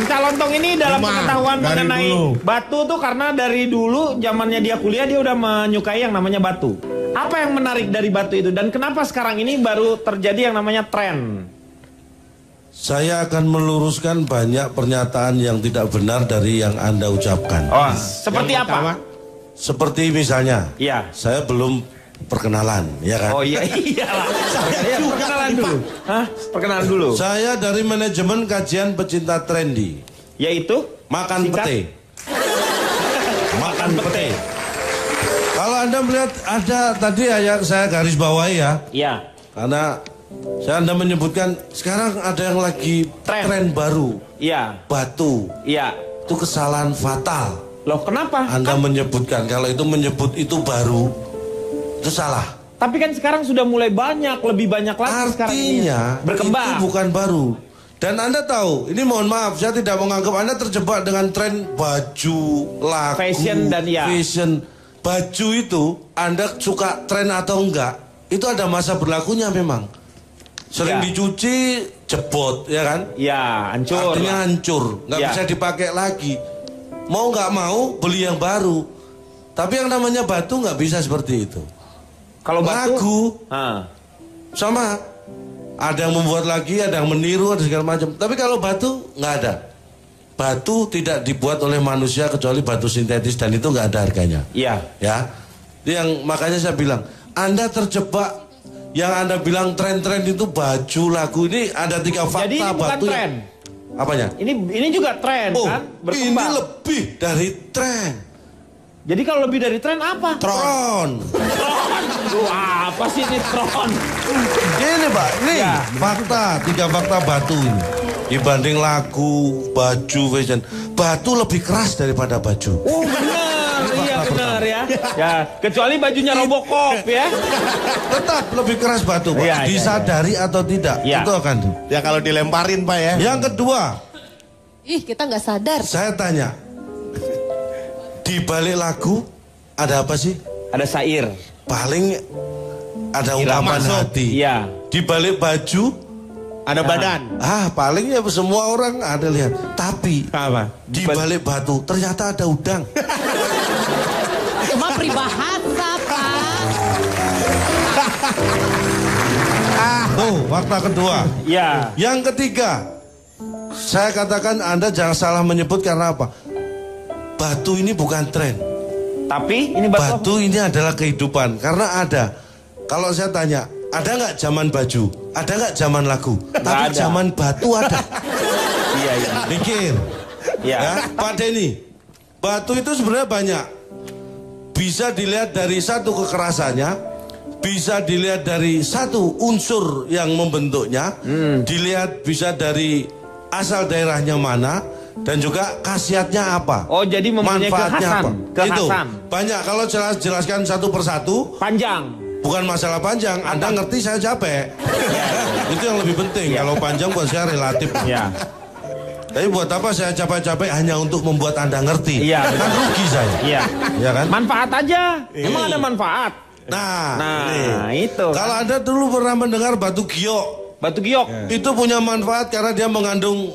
Calontong ini dalam pengetahuan mengenai batu tuh karena dari dulu zamannya dia kuliah dia udah menyukai yang namanya batu. Apa yang menarik dari batu itu dan kenapa sekarang ini baru terjadi yang namanya tren? Saya akan meluruskan banyak pernyataan yang tidak benar dari yang Anda ucapkan. Oh, seperti apa? Seperti misalnya, iya. Saya belum perkenalan, ya kan? Oh iya, iyalah. Perkenalan dulu. Hah? Perkenalan dulu. Saya dari manajemen kajian pecinta trendy. Yaitu? Makan pete. Makan pete. Kalau Anda melihat ada tadi yang saya garis bawahi ya. Iya. Karena Anda menyebutkan sekarang ada yang lagi tren baru. Iya. Batu. Iya. Itu kesalahan fatal. Loh kenapa? Anda menyebutkan kalau itu menyebut itu baru, itu salah. Tapi kan sekarang sudah mulai banyak, lebih banyak lagi sekarang ini. Artinya berkembang. Itu bukan baru. Dan Anda tahu, ini mohon maaf, saya tidak menganggap Anda terjebak dengan tren baju, lagu, fashion dan ya. Fashion. Baju itu, Anda suka tren atau enggak, itu ada masa berlakunya memang. Sering dicuci, jebot, ya kan? Ya, hancur. Artinya hancur, nggak bisa dipakai lagi. Mau nggak mau, beli yang baru. Tapi yang namanya batu nggak bisa seperti itu. Kalau lagu, sama. Ada yang membuat lagi, ada yang meniru, ada segala macam. Tapi kalau batu nggak ada. Batu tidak dibuat oleh manusia kecuali batu sintetis dan itu nggak ada harganya. Iya. Ya. Itu yang makanya saya bilang, Anda terjebak. Yang Anda bilang tren-tren itu baju, lagu ini ada 3 fakta. Jadi ini bukan batu tren. Apanya? Ini juga tren kan? Berkembang. Ini lebih dari tren. Jadi kalau lebih dari tren apa? Tron. Tron. Apa sih ini tron? Ini Pak, ini fakta, 3 fakta batu ini. Dibanding lagu, baju, fashion, batu lebih keras daripada baju. Oh benar, iya benar ya. Ya, kecuali bajunya Robocop ya. Tetap lebih keras batu Pak, ya, disadari atau tidak, itu akan. Ya kalau dilemparin Pak ya. Yang kedua. Ih, kita nggak sadar. Saya tanya, di balik lagu ada apa sih? Ada syair. Paling ada ungkapan hati. Iya. Di balik baju ada badan. Paling ya semua orang ada lihat. Tapi apa? Di balik batu ternyata ada udang. Cuma peribahasa, Pak. Tuh, fakta kedua. Iya. Yang ketiga, saya katakan Anda jangan salah menyebut karena apa? Batu ini bukan tren. Tapi ini batu ini adalah kehidupan. Karena ada. Kalau saya tanya, ada nggak zaman baju? Ada nggak zaman lagu? Tapi zaman batu ada. Iya. Pikir. Ya, Pak Denny, batu itu sebenarnya banyak. Bisa dilihat dari satu kekerasannya, bisa dilihat dari satu unsur yang membentuknya, dilihat bisa dari asal daerahnya mana, dan juga khasiatnya apa. Oh, jadi mempunyai manfaatnya kekhasan. apa. Itu banyak. Kalau jelaskan satu persatu panjang. Bukan masalah panjang, Anda ngerti saya capek. Itu yang lebih penting. Kalau panjang buat saya relatif. Tapi buat apa saya capek-capek hanya untuk membuat Anda ngerti? Kan rugi saya. Iya kan? Manfaat aja. Emang ada manfaat. Nah itu. Kalau Anda dulu pernah mendengar batu giok. Batu giok. Itu punya manfaat karena dia mengandung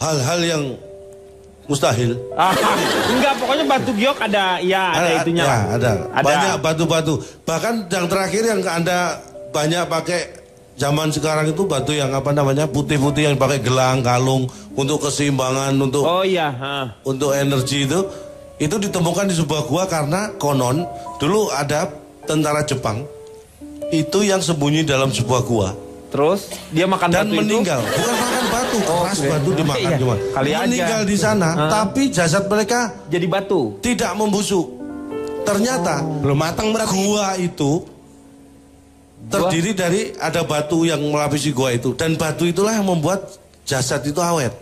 hal-hal yang mustahil. Enggak, pokoknya batu giok ada itunya. Ya, ada. Banyak batu-batu. Bahkan yang terakhir yang Anda banyak pakai zaman sekarang itu batu yang apa namanya putih-putih yang pakai gelang, kalung untuk keseimbangan, untuk untuk energi itu ditemukan di sebuah gua karena konon dulu ada tentara Jepang itu yang sembunyi dalam sebuah gua. Terus dia makan dan batu meninggal. itu? Bukan makan batu, keras batu dimakan cuma. Kali meninggal aja di sana, tapi jasad mereka jadi batu. Tidak membusuk. Ternyata belum matang berarti. Gua itu terdiri dari ada batu yang melapisi gua itu dan batu itulah yang membuat jasad itu awet.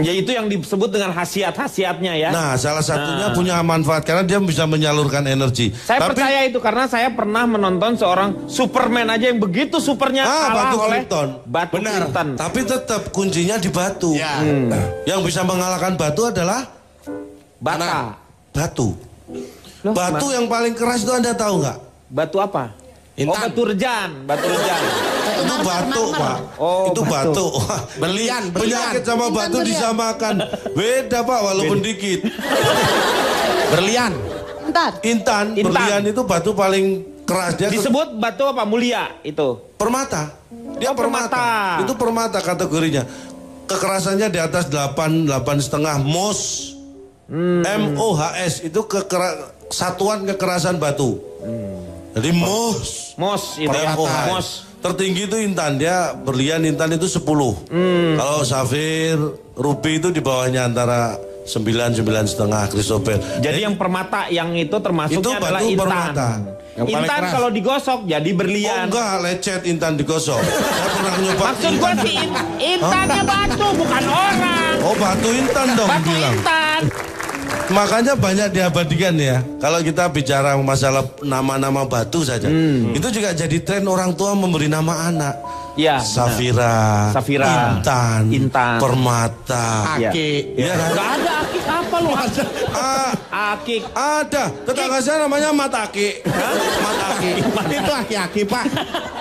Ya itu yang disebut dengan khasiat-khasiatnya ya. Nah, salah satunya punya manfaat karena dia bisa menyalurkan energi. Saya percaya itu karena saya pernah menonton seorang Superman aja yang begitu supernya kalah batu oleh Krypton. Batu Krypton. Tapi tetap kuncinya di batu. Yang bisa mengalahkan batu adalah bata. Batu. Batu yang paling keras itu Anda tahu nggak? Batu apa? Oh, batu rejan. Itu batu, Pak. Oh, itu batu. Berlian. Penyakit sama batu disamakan. Beda, Pak, walaupun dikit. Berlian. Intan. Berlian itu batu paling keras. Dia disebut batu apa? Mulia itu. Permata. Dia permata. Itu permata kategorinya. Kekerasannya di atas 8,5 MOS. MOHS itu satuan kekerasan batu. Jadi MOS itu ya. MOS. Tertinggi itu intan, dia berlian intan itu 10. Kalau safir, ruby itu di bawahnya antara 9,5 Christopher. Jadi yang permata yang itu termasuknya itu adalah batu intan. Permata. Intan kalau digosok jadi berlian. Oh enggak, lecet intan digosok. Saya pernah nyoba. Maksud gua sih intannya batu bukan orang. Oh, batu intan dong batu bilang. Intan. Makanya banyak diabadikan ya. Kalau kita bicara masalah nama-nama batu saja, itu juga jadi tren orang tua memberi nama anak. Ya. Safira, Intan, Permata, Akik. Ya kan? Gak ada akik apa lu? Akik. Ada. Tetangga saya namanya Mataki. Mataki. Itu aki-aki, Pak.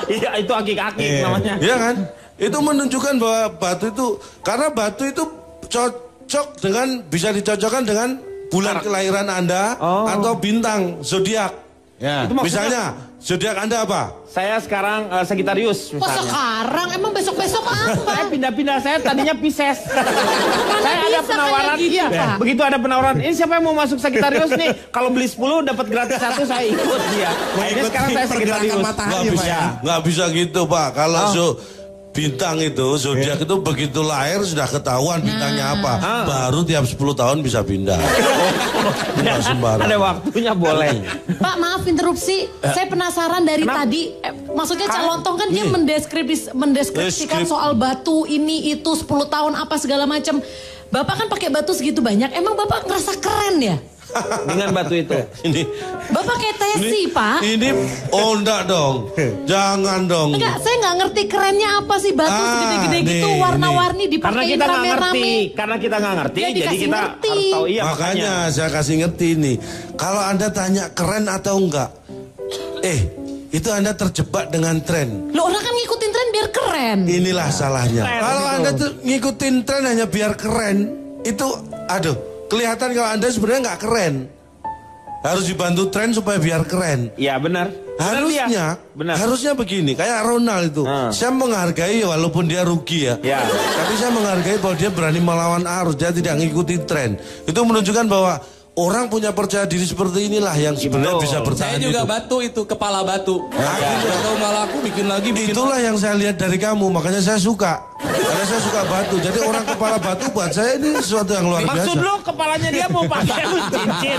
Iya, itu akik-akik namanya. Iya kan? Itu menunjukkan bahwa batu itu, karena batu itu cocok dengan, bisa dicocokkan dengan bulan kelahiran Anda atau bintang zodiak. Ya. Misalnya zodiak Anda apa? Saya sekarang Sagittarius Kok misalnya. sekarang? Emang besok-besok apa? Saya pindah-pindah, saya tadinya Pisces. Saya ada bisa penawaran, kayak gitu, iya. Pak. Begitu ada penawaran, ini siapa yang mau masuk Sagittarius nih? Kalau beli 10 dapat gratis 1, saya ikut dia. Ini sekarang saya Sagittarius. Nggak bisa gitu, Pak. Kalau bintang itu, zodiak itu begitu lahir sudah ketahuan bintangnya apa. Baru tiap 10 tahun bisa pindah. Nggak sembarang. Ada waktunya boleh. Pak, maaf interupsi. Saya penasaran dari tadi. Maksudnya Cak Lontong kan dia mendeskripsikan soal batu ini itu 10 tahun apa segala macam. Bapak kan pakai batu segitu banyak. Emang Bapak ngerasa keren ya? Dengan batu itu. Ini Bapak kayak Tesi, Pak. Ini enggak dong. Jangan dong. Enggak, saya nggak ngerti kerennya apa sih batu segede-gede gitu, warna-warni dipakein rame-rame. Karena kita nggak ngerti, Dia jadi dikasih kita ngerti. harus tahu. Iya, Makanya saya kasih ngerti nih. Kalau Anda tanya keren atau enggak, itu Anda terjebak dengan tren. Lo orang kan ngikutin tren biar keren. Inilah salahnya. Keren Kalau gitu. Anda tuh ngikutin tren hanya biar keren, itu kelihatan kalau Anda sebenarnya nggak keren. Harus dibantu tren supaya biar keren. Iya, benar. Harusnya begini, kayak Ronald itu. Saya menghargai walaupun dia rugi ya. Tapi saya menghargai bahwa dia berani melawan arus, dia tidak ngikutin tren. Itu menunjukkan bahwa orang punya percaya diri seperti inilah yang sebenarnya bisa bertahan. Saya juga batu itu, kepala batu. Kalau malah aku bikin lagi. Itulah yang saya lihat dari kamu, makanya saya suka. Karena saya suka batu. Jadi orang kepala batu buat saya ini sesuatu yang luar biasa. Maksud lu kepalanya dia mau pakai cincin?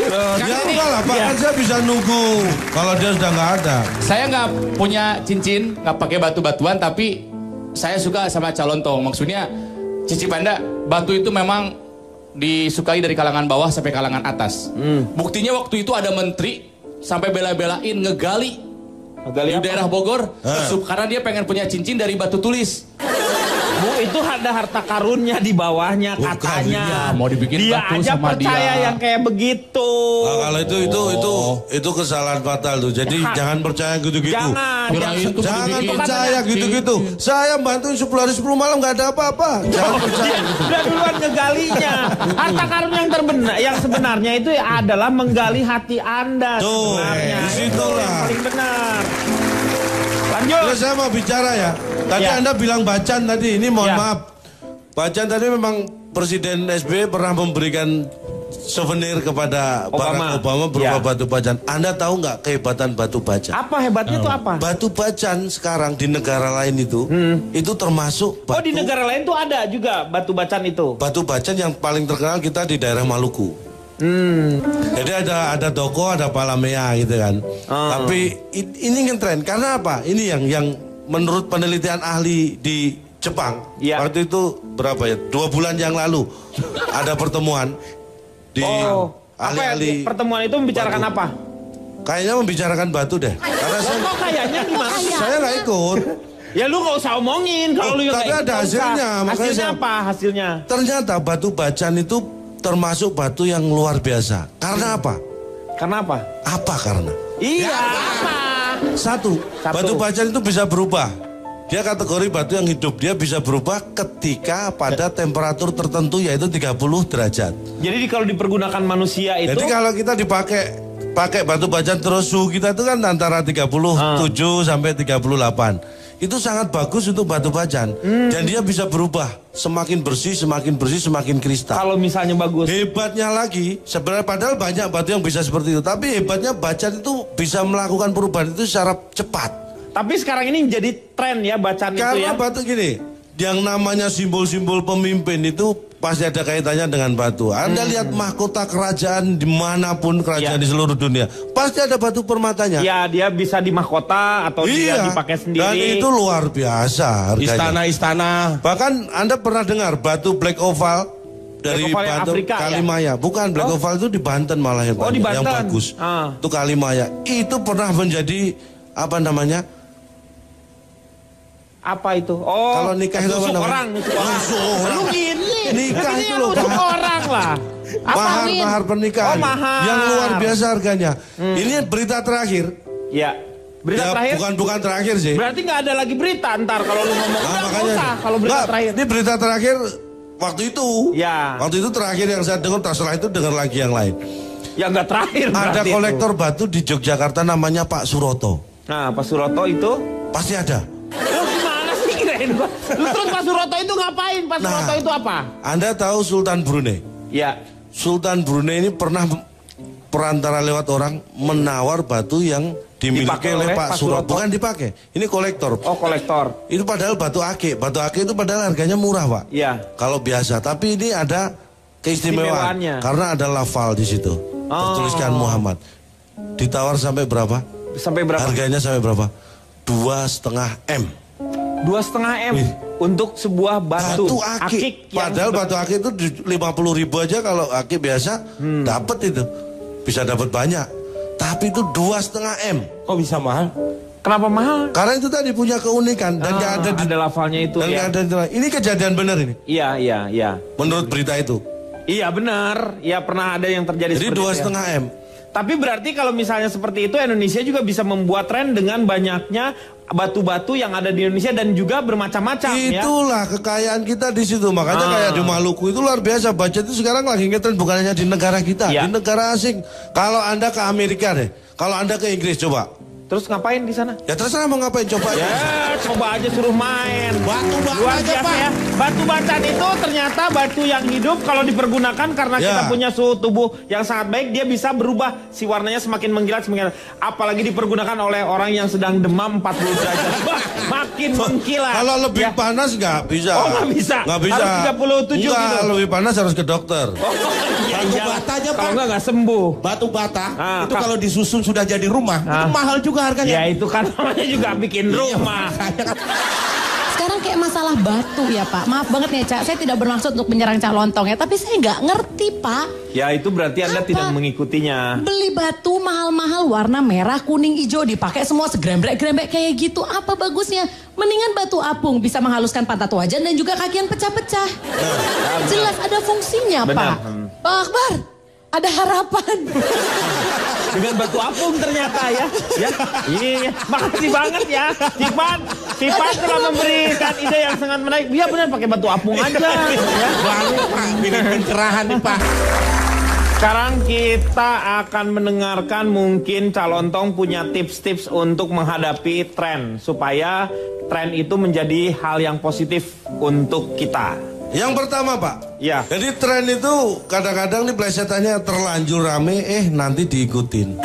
Ya enggak lah, Pak, kan saya bisa nunggu kalau dia sudah nggak ada. Saya nggak punya cincin, nggak pakai batu-batuan, tapi saya suka sama Cak Lontong. Maksudnya, Cici Panda, batu itu memang disukai dari kalangan bawah sampai kalangan atas. Buktinya waktu itu ada menteri sampai bela-belain ngegali di daerah Bogor, karena dia pengen punya cincin dari batu tulis. Bu, itu ada harta karunnya di bawahnya katanya. Mau dibikin dia batu aja sama percaya dia. yang kayak begitu. Nah, kalau itu kesalahan fatal tuh. Jadi jangan percaya gitu-gitu. Jangan percaya gitu-gitu. Saya bantuin 10 hari 10 malam nggak ada apa-apa. Jangan percaya gitu. Dia duluan ngegalinya. Harta karun yang sebenarnya itu adalah menggali hati Anda. Tuh, disitulah. Paling benar. Lanjut. Terus saya mau bicara ya. Tadi Anda bilang Bacan tadi, ini mohon maaf. Bacan tadi memang Presiden SBY pernah memberikan souvenir kepada Barack Obama berupa batu Bacan. Anda tahu nggak kehebatan batu Bacan? Apa hebatnya itu apa? Batu Bacan sekarang di negara lain itu termasuk batu. Oh, di negara lain tuh ada juga batu Bacan itu. Batu Bacan yang paling terkenal kita di daerah Maluku. Jadi ada Doko, ada Palamea gitu kan. Tapi ini ngetren karena apa? Ini yang menurut penelitian ahli di Jepang, waktu itu berapa ya? 2 bulan yang lalu ada pertemuan di ahli-ahli. Pertemuan itu membicarakan batu. Apa? Kayaknya membicarakan batu deh. Karena kayaknya gimana? Saya nggak ikut. Ya lu nggak usah omongin kalau lu tapi ada hasilnya. Hasilnya apa? Hasilnya? Ternyata batu Bacan itu termasuk batu yang luar biasa. Karena apa? Karena apa? Apa karena? Iya, apa? Satu, batu bacan itu bisa berubah. Dia kategori batu yang hidup. Dia bisa berubah ketika pada temperatur tertentu yaitu 30 derajat. Jadi kalau dipergunakan manusia itu. Jadi kalau kita pakai batu bacan terus suhu kita itu kan antara 37 sampai 38. Itu sangat bagus untuk batu bacan. Dan dia bisa berubah. Semakin bersih, semakin kristal. Kalau misalnya bagus. Hebatnya lagi, sebenarnya padahal banyak batu yang bisa seperti itu. Tapi hebatnya bacan itu bisa melakukan perubahan itu secara cepat. Tapi sekarang ini jadi tren ya bacan itu ya. Karena batu gini, yang namanya simbol-simbol pemimpin itu pasti ada kaitannya dengan batu. Anda lihat mahkota kerajaan dimanapun kerajaan di seluruh dunia, pasti ada batu permatanya. Ya, dia bisa di mahkota atau dia dipakai sendiri. Dan itu luar biasa harganya. Istana-istana. Bahkan Anda pernah dengar batu black oval dari batu Afrika, Kalimaya? Ya? Bukan, black oval itu di Banten malah yang bagus. Itu Kalimaya. Itu pernah menjadi apa namanya? Apa itu? Oh, kalau nikah itu apa namanya? Nusuk orang. Lu gini. Nikah itu loh. Nusuk orang lah. Mahar pernikahan. Oh, mahar. Yang luar biasa harganya. Ini berita terakhir. Ya. Berita terakhir? Bukan terakhir sih. Berarti nggak ada lagi berita ntar kalau lu ngomong. Makanya. Kalau berita terakhir. Ini berita terakhir waktu itu. Ya. Waktu itu terakhir yang saya dengar. Setelah itu dengar lagi yang lain. Ya nggak terakhir. Ada kolektor batu di Yogyakarta namanya Pak Suroto. Nah, Pak Suroto itu? Pasti ada. Terus Pak Suroto itu ngapain? Pak Suroto itu apa? Anda tahu Sultan Brunei? Ya. Sultan Brunei ini pernah perantara lewat orang menawar batu yang dimiliki oleh Pak Suroto. Bukan dipakai, ini kolektor. Oh, kolektor. Itu padahal batu ake. Batu ake itu padahal harganya murah, Pak. Iya. Kalau biasa, tapi ini ada keistimewaannya. Karena ada lafal di situ. Tertuliskan Muhammad. Ditawar sampai berapa? Sampai berapa? Harganya sampai berapa? 2,5 M. 2,5 M untuk sebuah batu akik. Padahal batu akik itu 50.000 aja kalau akik biasa dapat itu bisa dapat banyak. Tapi itu 2,5 M. Kok bisa mahal? Kenapa mahal? Karena itu tadi punya keunikan dan nggak ada lafalnya itu. Dan ya. Ini kejadian benar ini. Iya. Menurut berita itu. Iya benar. Ya pernah ada yang terjadi. Jadi 2,5 M. Tapi berarti kalau misalnya seperti itu Indonesia juga bisa membuat tren dengan banyaknya batu-batu yang ada di Indonesia dan juga bermacam-macam ya. Itulah kekayaan kita di situ. Makanya kayak di Maluku itu luar biasa. Budget itu sekarang lagi ngetren bukan hanya di negara kita, di negara asing. Kalau Anda ke Amerika deh, kalau Anda ke Inggris coba. Terus ngapain di sana? Ya terserah mau ngapain, coba aja. Ya, coba aja suruh main. Batu-batu aja, Pak. Ya. Batu bacan itu ternyata batu yang hidup kalau dipergunakan karena kita punya suhu tubuh yang sangat baik, dia bisa berubah si warnanya semakin mengkilat semakin. Apalagi dipergunakan oleh orang yang sedang demam 40 derajat. Makin mengkilat. Kalau lebih panas nggak bisa. Oh, nggak bisa. Nggak bisa. Harus 37 gitu. Lebih panas harus ke dokter. Batu bata aja, Pak. Kalau nggak sembuh. Batu bata itu kalau disusun sudah jadi rumah, itu mahal juga harganya. Ya itu kan namanya juga bikin rumah. Sekarang kayak masalah batu ya Pak. Maaf banget nih Cak, saya tidak bermaksud untuk menyerang Cak Lontong ya. Tapi saya nggak ngerti Pak. Ya itu berarti Anda tidak mengikutinya. Beli batu mahal-mahal warna merah, kuning, hijau dipakai semua segrembrek-grembrek kayak gitu. Apa bagusnya? Mendingan batu apung bisa menghaluskan pantat wajan dan juga kaki yang pecah-pecah. Jelas ada fungsinya Pak. Pak Akbar, ada harapan. Dengan batu apung ternyata ya. Iya, makasih banget ya. Sipan telah memberikan ide yang sangat menarik. Iya benar pakai batu apung aja. Ya. Baru Pak, bikin pencerahan nih Pak. Sekarang kita akan mendengarkan mungkin Calontong punya tips-tips untuk menghadapi tren. Supaya tren itu menjadi hal yang positif untuk kita. Yang pertama Pak, ya. Jadi tren itu kadang-kadang nih plesetannya terlanjur rame, nanti diikutin.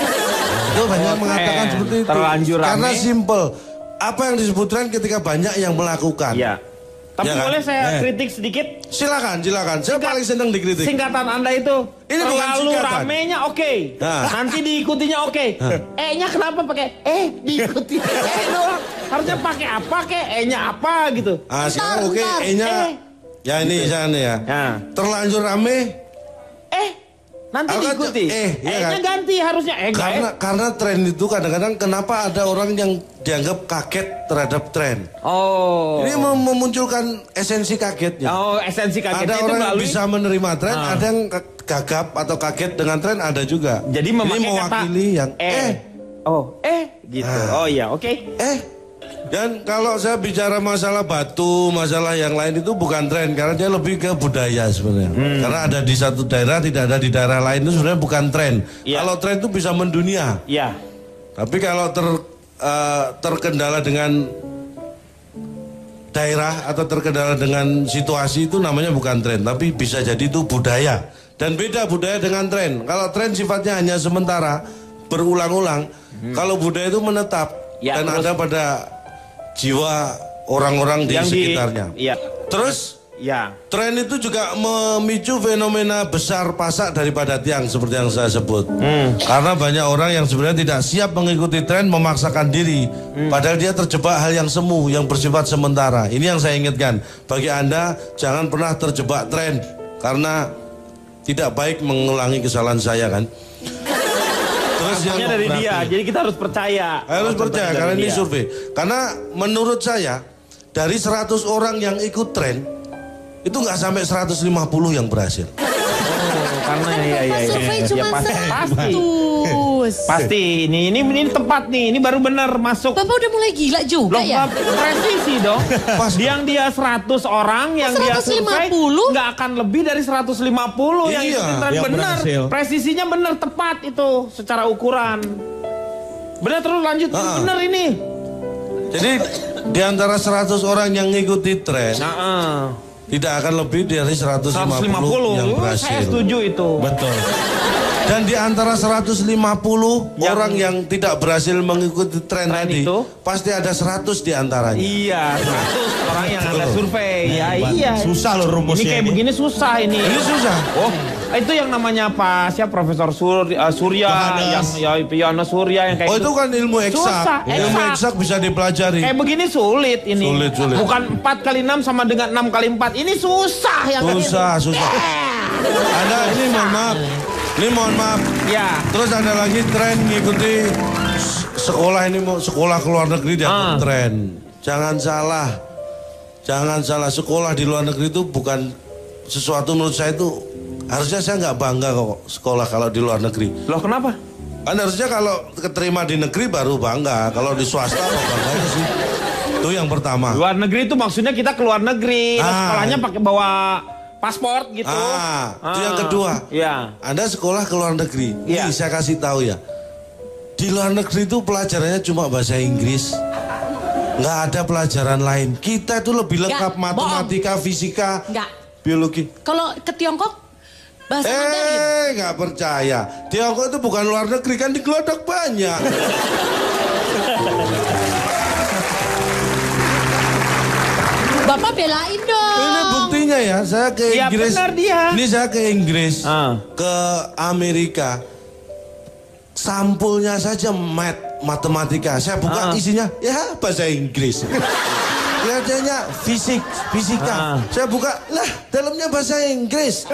Itu banyak mengatakan seperti itu. Terlanjur rame. Karena simple. Apa yang disebut tren ketika banyak yang melakukan. Ya. Tapi ya boleh saya kritik sedikit? Silakan. Saya paling senang dikritik. Singkatan Anda itu ini terlalu ramenya oke. Nanti diikutinya oke. E-nya kenapa pakai diikuti? Doang. Harusnya pakai apa E-nya apa gitu. Sekarang E-nya. Ya ini sana ya. Terlanjur rame. Nanti diikuti. Ya kan? Ganti harusnya. Karena tren itu kadang-kadang kenapa ada orang yang dianggap kaget terhadap tren. Oh. Ini memunculkan esensi kagetnya. Oh, esensi kagetnya ada itu orang yang melalui... bisa menerima tren, ada yang gagap atau kaget dengan tren, ada juga. Jadi memakai mewakili kata yang gitu. Oh iya, oke. Dan kalau saya bicara masalah batu, masalah yang lain itu bukan tren, karena dia lebih ke budaya sebenarnya. Karena ada di satu daerah, tidak ada di daerah lain, itu sebenarnya bukan tren. Kalau tren itu bisa mendunia. Iya. Tapi kalau terkendala dengan daerah atau terkendala dengan situasi, itu namanya bukan tren, tapi bisa jadi itu budaya. Dan beda budaya dengan tren. Kalau tren sifatnya hanya sementara, berulang-ulang. Kalau budaya itu menetap dan ada pada jiwa orang-orang di sekitarnya. Terus tren itu juga memicu fenomena besar pasak daripada tiang seperti yang saya sebut. Karena banyak orang yang sebenarnya tidak siap mengikuti tren, memaksakan diri. Padahal dia terjebak hal yang semu, yang bersifat sementara. Ini yang saya ingatkan. Bagi Anda, jangan pernah terjebak tren. Karena tidak baik mengulangi kesalahan saya kan. Terus yang dari dia, jadi kita harus percaya. Harus percaya karena ini survei. Karena menurut saya dari 100 orang yang ikut tren itu nggak sampai 150 yang berhasil. Karena survei cuma 100. Pasti ini tepat nih, ini baru benar masuk. Bapak udah mulai gila juga ya? Presisi dong. Yang dia 100 orang yang dia survei nggak akan lebih dari 150 yang ikutin tren benar. Presisinya benar, tepat itu secara ukuran. Benar, terus lanjut benar ini. Jadi di antara 100 orang yang ngikuti tren, tidak akan lebih dari 150 yang berhasil. Saya setuju itu. Betul. Dan di antara 150 orang yang tidak berhasil mengikuti tren tadi, pasti ada 100 di antaranya. Iya, 100 orang yang ada survei. Iya. Susah loh rumusnya. Ini kayak begini susah ini. Ini susah. Oh, itu yang namanya apa? Siapa Profesor Surya, yang Yohanes Surya yang kayak itu kan ilmu eksak. Ilmu eksak bisa dipelajari. Kayak begini sulit ini. Sulit. Bukan 4 kali 6 sama dengan 6 kali 4. Ini susah yang susah. Ada ini mohon maaf. Ya. Terus ada lagi tren ngikuti sekolah ini, mau sekolah ke luar negeri dianggap tren. Jangan salah. Sekolah di luar negeri itu bukan sesuatu, menurut saya itu harusnya saya nggak bangga kok sekolah kalau di luar negeri. Loh kenapa? Kan harusnya kalau keterima di negeri baru bangga. Kalau di swasta apa bangganya sih? Itu yang pertama. Luar negeri itu maksudnya kita ke luar negeri. Sekolahnya pakai bawa paspor gitu. Itu yang kedua. Iya. Anda sekolah ke luar negeri. Ini saya kasih tahu ya. Di luar negeri itu pelajarannya cuma bahasa Inggris. Nggak ada pelajaran lain. Kita itu lebih lengkap matematika, fisika, biologi. Kalau ke Tiongkok bahasa Mandarin. Nggak percaya. Tiongkok itu bukan luar negeri, kan di Glodok banyak. Bapak belain dong. Ini buktinya ya, saya ke Inggris. Benar dia. Ini saya ke Inggris, ke Amerika. Sampulnya saja matematika. Saya buka isinya, ya bahasa Inggris. Kelihatannya fisika. Saya buka, lah dalamnya bahasa Inggris.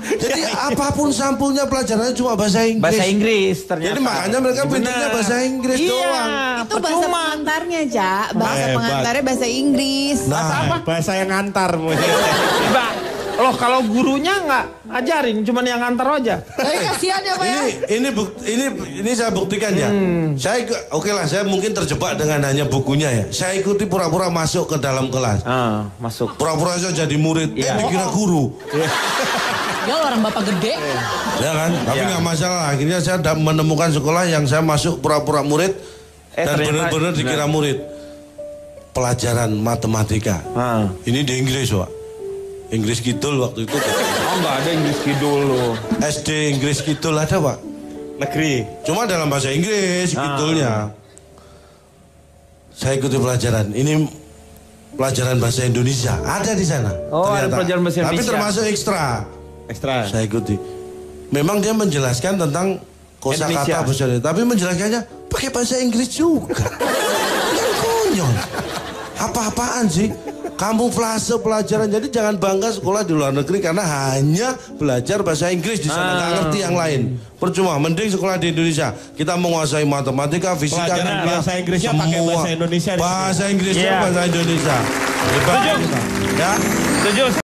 Jadi apapun sampulnya pelajarannya cuma bahasa Inggris. Bahasa Inggris ternyata. Jadi makanya mereka pintarnya bahasa Inggris doang. Itu bahasa pengantarnya, Cak. Bahasa pengantarnya bahasa Inggris. Bahasa apa? Bahasa yang ngantar. Loh kalau gurunya nggak ajarin, cuman yang ngantar aja. Kasihan ya Pak ya. Ini saya buktikan ya. Saya lah, saya mungkin terjebak dengan hanya bukunya ya. Saya ikuti pura-pura masuk ke dalam kelas. Masuk. Pura-pura saya jadi murid. Dikira guru. Ya orang bapak gede. Ya kan, tapi nggak masalah. Akhirnya saya menemukan sekolah yang saya masuk pura-pura murid dan benar-benar dikira murid. Pelajaran matematika. Ini di Inggris, Pak. Inggris Kidul waktu itu. Nggak ada Inggris Kidul loh. SD Inggris Kidul ada, Pak. Negeri. Cuma dalam bahasa Inggris Kidulnya. Saya ikuti pelajaran. Ini pelajaran bahasa Indonesia. Ada di sana. Ada pelajaran bahasa Indonesia. Tapi termasuk ekstra. Saya ikuti. Memang dia menjelaskan tentang kosakata bahasa Indonesia. Tapi menjelaskannya pakai bahasa Inggris juga. Yang konyol. Apa-apaan sih? kamuflase pelajaran. Jadi jangan bangga sekolah di luar negeri karena hanya belajar bahasa Inggris di sana, nggak ngerti yang lain. Percuma, mending sekolah di Indonesia. Kita menguasai matematika, fisika, pelajaran bahasa Inggrisnya pakai bahasa Indonesia. Bahasa Inggrisnya bahasa Indonesia. Hebat kita. Ya. Setuju.